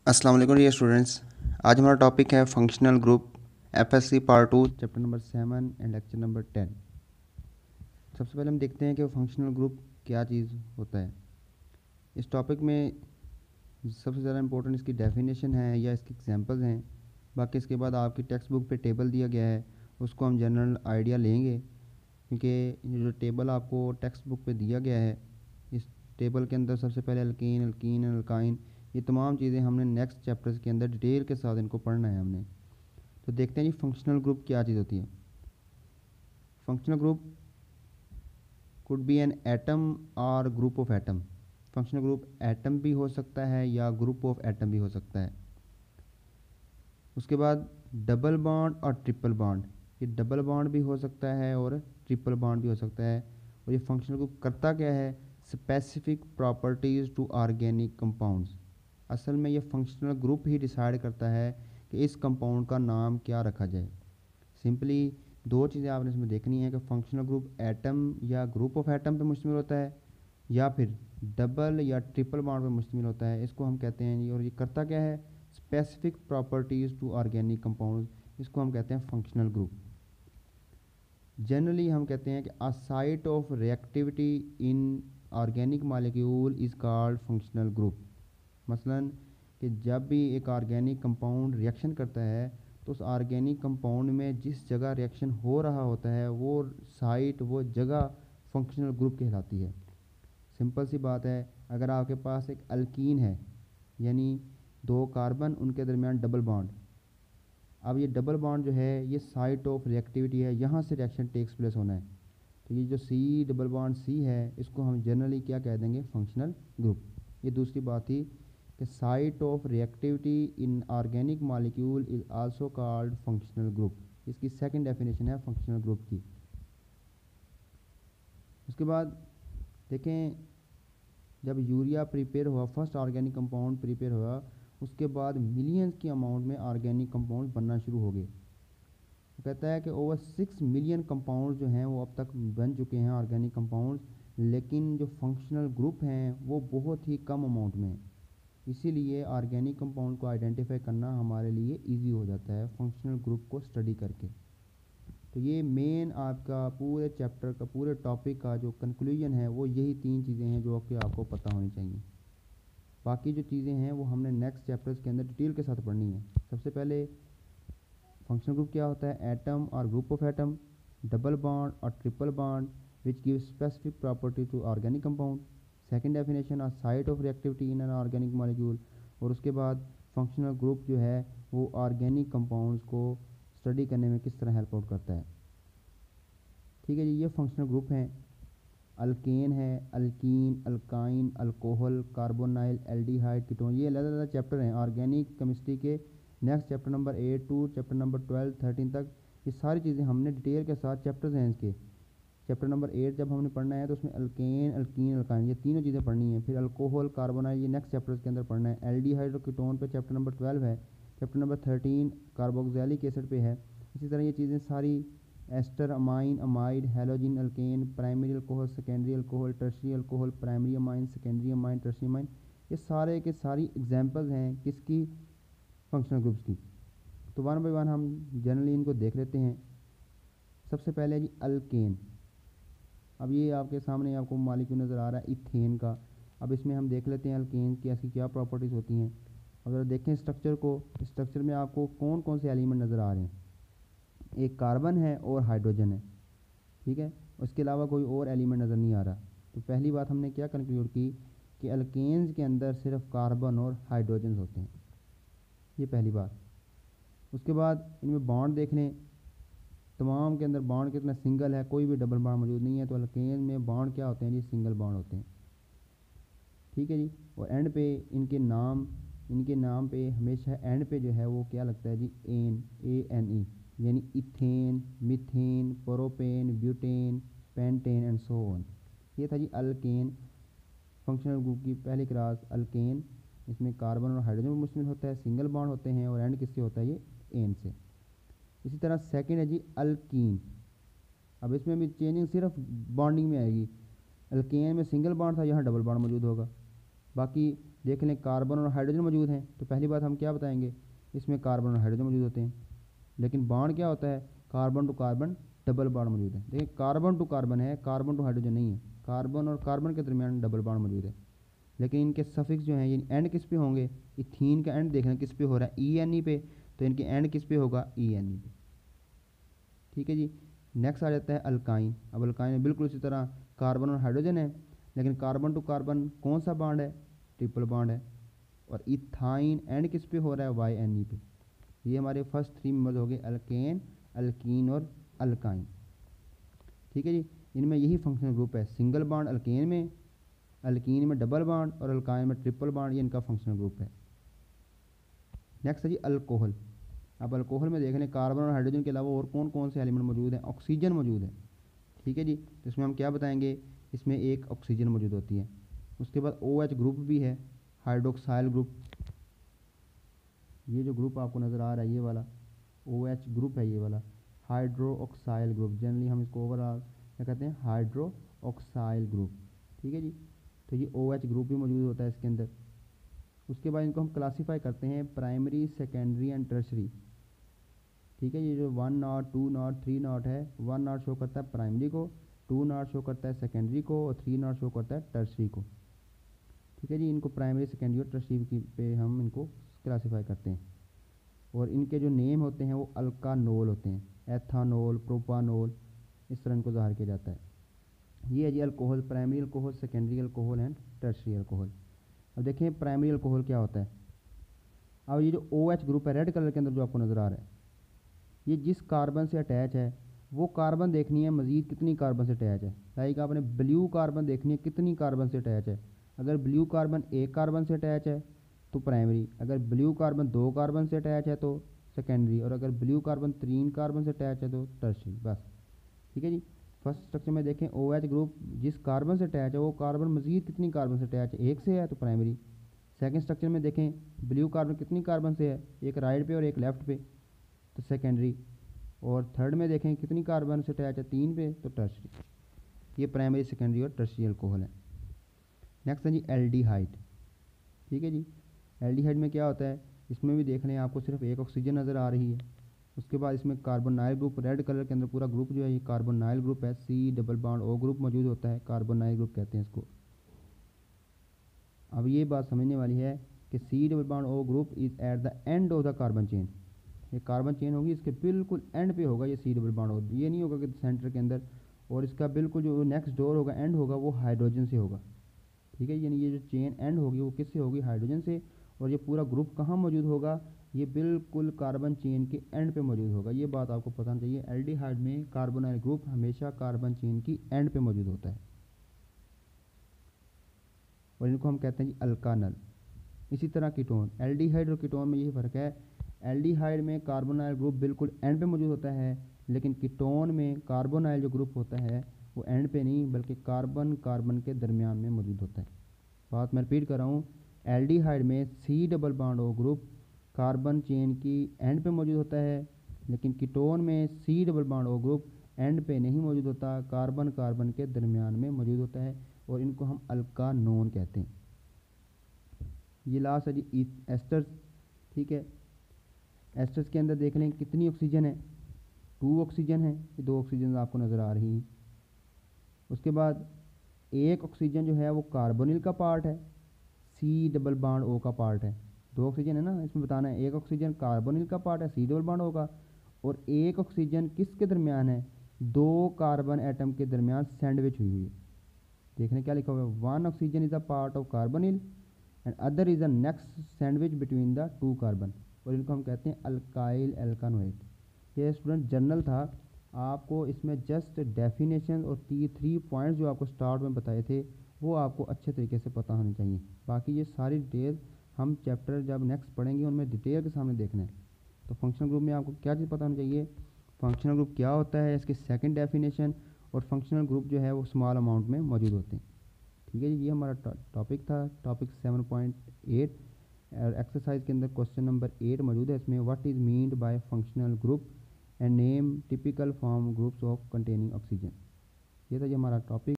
अस्सलाम वालेकुम dear students. आज हमारा टॉपिक है functional group FSc part 2 chapter number 7 and lecture number 10। सबसे पहले हम देखते हैं कि फंक्शनल ग्रुप क्या चीज़ होता है। इस टॉपिक में सबसे ज़्यादा इंपॉर्टेंट इसकी डेफिनेशन है या इसके एग्जांपल्स हैं। बाकी इसके बाद आपकी टेक्स्ट बुक पे टेबल दिया गया है, उसको हम जनरल आइडिया लेंगे, क्योंकि ये जो टेबल आपको टेक्स्ट बुक पे दिया गया है, इस टेबल के अंदर सबसे पहले अल्कीन, अल्कीन, अल्काइन, ये तमाम चीज़ें हमने नेक्स्ट चैप्टर्स के अंदर डिटेल के साथ इनको पढ़ना है हमने। तो देखते हैं जी फंक्शनल ग्रुप क्या चीज़ होती है। Functional group could be an atom और group of atom. Functional group atom भी हो सकता है या ग्रुप ऑफ एटम भी हो सकता है। उसके बाद डबल बॉन्ड और ट्रिपल बॉन्ड, ये डबल बॉन्ड भी हो सकता है और ट्रिपल बॉन्ड भी हो सकता है। और ये फंक्शनल ग्रुप करता क्या है? Specific properties to organic compounds. असल में ये फंक्शनल ग्रुप ही डिसाइड करता है कि इस कंपाउंड का नाम क्या रखा जाए। सिंपली दो चीज़ें आपने इसमें देखनी है कि फंक्शनल ग्रुप एटम या ग्रुप ऑफ एटम पे मुश्तमिल होता है या फिर डबल या ट्रिपल बॉन्ड पे मुश्तमिल होता है। इसको हम कहते हैं जी, और ये करता क्या है? Specific properties to organic compound, इसको हम कहते हैं फंक्शनल ग्रुप। जनरली हम कहते हैं कि a site of reactivity in organic molecule is called functional group. मसलन कि जब भी एक ऑर्गेनिक कंपाउंड रिएक्शन करता है तो उस ऑर्गेनिक कंपाउंड में जिस जगह रिएक्शन हो रहा होता है वो साइट, वो जगह फंक्शनल ग्रुप कहलाती है। सिंपल सी बात है, अगर आपके पास एक अल्कीन है, यानी दो कार्बन, उनके दरमियान डबल बॉन्ड। अब ये डबल बॉन्ड जो है ये साइट ऑफ रिएक्टिविटी है, यहाँ से रिएक्शन टेक्स प्लेस होना है। तो ये जो सी डबल बॉन्ड सी है, इसको हम जनरली क्या कह देंगे? Functional group. ये दूसरी बात थी कि site of reactivity in organic molecule is also called functional group. इसकी सेकंड डेफिनेशन है फंक्शनल ग्रुप की। उसके बाद देखें, जब यूरिया प्रिपेयर हुआ, फर्स्ट ऑर्गेनिक कंपाउंड प्रिपेयर हुआ, उसके बाद मिलियंस की अमाउंट में ऑर्गेनिक कंपाउंड बनना शुरू हो गए। वो कहता है कि ओवर 6 मिलियन कंपाउंड जो हैं वो अब तक बन चुके हैं ऑर्गेनिक कंपाउंड, लेकिन जो फंक्शनल ग्रुप हैं वो बहुत ही कम अमाउंट में है। इसीलिए ऑर्गेनिक कंपाउंड को आइडेंटिफाई करना हमारे लिए इजी हो जाता है फंक्शनल ग्रुप को स्टडी करके। तो ये मेन आपका पूरे चैप्टर का, पूरे टॉपिक का जो कंक्लूजन है वो यही तीन चीज़ें हैं जो कि आपको पता होनी चाहिए। बाकी जो चीज़ें हैं वो हमने नेक्स्ट चैप्टर्स के अंदर डिटेल के साथ पढ़नी है। सबसे पहले फंक्शनल ग्रुप क्या होता है? एटम और group of atom, double bond और triple bond which give specific property to organic compound. Second definition of site of reactivity in an organic molecule. और उसके बाद फंक्शनल ग्रुप जो है वो ऑर्गेनिक कंपाउंड्स को स्टडी करने में किस तरह हेल्प आउट करता है। ठीक है जी, ये फंक्शनल ग्रुप हैं। अल्केन है, alkene, alkyne, alcohol, carbonyl, aldehyde, ketone, ये अलग अलग चैप्टर हैं ऑर्गेनिक केमिस्ट्री के। Next chapter number 8 to chapter number 12 13 तक ये सारी चीज़ें हमने डिटेल के साथ, चैप्टर्स हैं इसके। चैप्टर नंबर 8 जब हमने पढ़ना है तो उसमें अल्केन, अल्कीन, अल्काइन, ये तीनों चीज़ें पढ़नी है। फिर अल्कोहल, कार्बोनाइल, ये नेक्स्ट चैप्टर्स के अंदर पढ़ना है। एल्डिहाइड और कीटोन पे चैप्टर नंबर 12 है। चैप्टर नंबर 13 कार्बोक्सिलिक एसिड पे है। इसी तरह ये चीज़ें सारी ester, amine, amide, halogen, alkane, primary alcohol, secondary alcohol, tertiary alcohol, primary amine, secondary amine, tertiary amine, ये सारे के सारी एग्जांपल्स हैं किसकी? फंक्शनल ग्रुप्स की। तो वन बाय वन हम जनरली इनको देख लेते हैं। सबसे पहले जी अल्केन। अब ये आपके सामने आपको मॉलिक्यूल नज़र आ रहा है इथेन का। अब इसमें हम देख लेते हैं अल्केन की ऐसी क्या प्रॉपर्टीज़ होती हैं। अगर देखें स्ट्रक्चर को, स्ट्रक्चर में आपको कौन कौन से एलिमेंट नज़र आ रहे हैं? एक कार्बन है और हाइड्रोजन है, ठीक है। उसके अलावा कोई और एलिमेंट नज़र नहीं आ रहा। तो पहली बात हमने क्या कंक्लूड की कि अल्केन्स के अंदर सिर्फ कार्बन और हाइड्रोजन होते हैं, ये पहली बात। उसके बाद इनमें बॉन्ड देख लें, तमाम के अंदर बॉन्ड कितना सिंगल है, कोई भी डबल बॉन्ड मौजूद नहीं है। तो अल्केन में बॉन्ड क्या होते हैं जी? सिंगल बॉन्ड होते हैं, ठीक है जी। और एंड पे इनके नाम पे हमेशा एंड पे जो है वो क्या लगता है जी? एन, ANE, यानी ethane, methane, propane, butane, pentane and so on. ये था जी अल्केन, फंक्शनल ग्रुप की पहली क्लास अल्केन। इसमें कार्बन और हाइड्रोजन में मुश्तमिल होता है, सिंगल बॉन्ड होते हैं और एंड किससे होता है? ये एन से। इसी तरह सेकंड है जी अल्कीन। अब इसमें भी चेंजिंग सिर्फ बॉन्डिंग में आएगी। अल्केन में सिंगल बॉन्ड था, यहाँ डबल बॉन्ड मौजूद होगा। बाकी देख लें कार्बन और हाइड्रोजन मौजूद हैं, तो पहली बात हम क्या बताएंगे, इसमें कार्बन और हाइड्रोजन मौजूद होते हैं। लेकिन बॉन्ड क्या होता है, carbon to carbon double bond मौजूद है। देखिए कार्बन टू कार्बन है, कार्बन टू हाइड्रोजन नहीं है, कार्बन और कार्बन के दरमियान डबल बॉन्ड मौजूद है। लेकिन इनके सफिक्स जो हैं ये एंड किस पे होंगे, इथीन का एंड देखना किस पे हो रहा है, ENE पे, तो इनके एंड किस पे होगा, ENE पे। ठीक है जी। नेक्स्ट आ जाता है अल्काइन। अब अल्काइन में बिल्कुल इसी तरह कार्बन और हाइड्रोजन है, लेकिन कार्बन टू कार्बन कौन सा बॉन्ड है, ट्रिपल बॉन्ड है। और इथाइन एंड किस पे हो रहा है, YNE पे। ये हमारे फर्स्ट 3 मेंबर्स हो गए, अल्केन, अल्कीन और अल्काइन। ठीक है जी। इनमें यही फंक्शनल ग्रुप है, सिंगल बॉन्ड अल्केन में, अल्कीन में डबल बॉन्ड और अल्काइन में ट्रिपल बॉन्ड, ये इनका फंक्शनल ग्रुप है। नेक्स्ट है जी अल्कोहल। अब अल्कोहल में देख लें कार्बन और हाइड्रोजन के अलावा और कौन कौन से एलिमेंट मौजूद हैं, ऑक्सीजन मौजूद है। ठीक है जी। तो इसमें हम क्या बताएंगे, इसमें एक ऑक्सीजन मौजूद होती है। उसके बाद OH ग्रुप भी है, हाइड्रोक्साइल ग्रुप। ये जो ग्रुप आपको नज़र आ रहा है ये वाला OH ग्रुप है, ये वाला हाइड्रोक्साइल ग्रुप। जनरली हम इसको ओवरऑल क्या कहते हैं, हाइड्रोक्साइल ग्रुप। ठीक है जी। तो ये OH ग्रुप भी मौजूद होता है इसके अंदर। उसके बाद इनको हम क्लासीफाई करते हैं प्राइमरी, सेकेंडरी एंड टर्शरी। ठीक है। ये जो 1 नॉट, 2 नॉट, 3 नॉट है, 1 नॉट शो करता है प्राइमरी को, 2 नॉट शो करता है सेकेंडरी को और 3 नॉट शो करता है टर्शरी को। ठीक है जी। इनको प्राइमरी, सेकेंडरी और टर्शरी की पे हम इनको क्लासीफाई करते हैं। और इनके जो नेम होते हैं वो अल्कानोल होते हैं, एथानोल, प्रोपानोल, इस तरह इनको ज़ाहिर किया जाता है। ये है जी alcohol, primary alcohol, secondary alcohol and tertiary alcohol. अब देखें प्राइमरी अल्कोहल क्या होता है। अब ये जो OH ग्रुप है रेड कलर के अंदर जो आपको नज़र आ रहा है, ये जिस कार्बन से अटैच है वो कार्बन देखनी है मज़ीद कितनी कार्बन से अटैच है। लाइक आपने ब्लू कार्बन देखनी है कितनी कार्बन से अटैच है। अगर ब्लू कार्बन 1 कार्बन से अटैच है तो प्राइमरी, अगर ब्लू कार्बन 2 कार्बन से अटैच है तो सेकेंडरी, और अगर ब्लू कार्बन 3 कार्बन से अटैच है तो टर्शरी। बस। ठीक है जी। फर्स्ट स्ट्रक्चर में देखें OH ग्रुप जिस कार्बन से अटैच है वो कार्बन मज़ीद कितनी कार्बन से अटैच है, 1 से है तो प्राइमरी। सेकंड स्ट्रक्चर में देखें ब्लू कार्बन कितनी कार्बन से है, एक राइट पे और एक लेफ्ट पे, तो सेकेंडरी। और थर्ड में देखें कितनी कार्बन से अटैच है, 3 पे, तो टर्शरी। ये प्राइमरी, सेकेंडरी और टर्शरी अल्कोहल है। नेक्स्ट है जी एल्डिहाइड। ठीक है जी। एल्डिहाइड में क्या होता है, इसमें भी देख लें आपको सिर्फ एक ऑक्सीजन नज़र आ रही है। उसके बाद इसमें कार्बोनाइल ग्रुप, रेड कलर के अंदर पूरा ग्रुप जो है ये कार्बोनाइल ग्रुप है, C double bond O group मौजूद होता है, कार्बोनाइल ग्रुप कहते हैं इसको। अब ये बात समझने वाली है कि C double bond O group is at the end of the carbon chain. ये कार्बन चेन होगी इसके बिल्कुल एंड पे होगा ये C डबल बॉन्ड O। ये नहीं होगा कि सेंटर के अंदर, और इसका बिल्कुल जो नेक्स्ट डोर होगा, एंड होगा, वो हाइड्रोजन से होगा। ठीक है। यानी ये जो चेन एंड होगी वो किससे होगी, हाइड्रोजन से। और ये पूरा ग्रुप कहाँ मौजूद होगा, ये बिल्कुल कार्बन चेन के एंड पे मौजूद होगा। ये बात आपको पता होनी चाहिए, एल्डिहाइड में कार्बोनाइल ग्रुप हमेशा कार्बन चेन की एंड पे मौजूद होता है। और इनको हम कहते हैं जी अल्कानल। इसी तरह कीटोन, एल्डिहाइड और कीटोन में यही फ़र्क है। एल्डिहाइड में कार्बोनाइल ग्रुप बिल्कुल एंड पे मौजूद होता है, लेकिन कीटोन में कार्बोनाइल जो ग्रुप होता है वो एंड पे नहीं बल्कि कार्बन कार्बन के दरमियान में मौजूद होता है। बात मैं रिपीट कर रहा हूँ, एल्डिहाइड में C double bond O group carbon chain की एंड पे मौजूद होता है, लेकिन कीटोन में C double bond O group and पे नहीं मौजूद होता, कार्बन कार्बन के दरमियान में मौजूद होता है, और इनको हम अल्कानोन कहते हैं। ये लास्ट है जी एस्टर्स। ठीक है। एस्टर्स के अंदर देख लें कितनी ऑक्सीजन है, 2 ऑक्सीजन है, ये 2 ऑक्सीजन आपको नज़र आ रही हैं। उसके बाद एक ऑक्सीजन जो है वो कार्बोनिल का पार्ट है, C डबल बॉन्ड O का पार्ट है। 2 ऑक्सीजन है ना, इसमें बताना है एक ऑक्सीजन कार्बोनिल का पार्ट है, C डबल बॉन्ड O का, और एक ऑक्सीजन किसके दरमियान है, 2 कार्बन एटम के दरमियान सैंडविच हुई हुई है। देखने क्या लिखा हुआ है, 1 oxygen is a part of carbonyl and other is a next sandwich between the 2 carbon, और इनको हम कहते हैं अल्काइल एल्कानोइड। ये स्टूडेंट जनरल था, आपको इसमें जस्ट डेफिनेशन और 3 पॉइंट्स जो आपको स्टार्ट में बताए थे वो आपको अच्छे तरीके से पता होनी चाहिए। बाकी ये सारी डिटेल हम चैप्टर जब नेक्स्ट पढ़ेंगे उनमें डिटेल के सामने देखना है। तो फंक्शनल ग्रुप में आपको क्या चीज़ पता होनी चाहिए, फंक्शनल ग्रुप क्या होता है, इसकी सेकंड डेफिनेशन, और फंक्शनल ग्रुप जो है वो स्मॉल अमाउंट में मौजूद होते हैं। ठीक है जी। ये हमारा टॉपिक था, टॉपिक 7.8, और एक्सरसाइज के अंदर क्वेश्चन नंबर 8 मौजूद है। इसमें what is meant by functional group and name typical form groups of containing oxygen. ये था जी हमारा टॉपिक।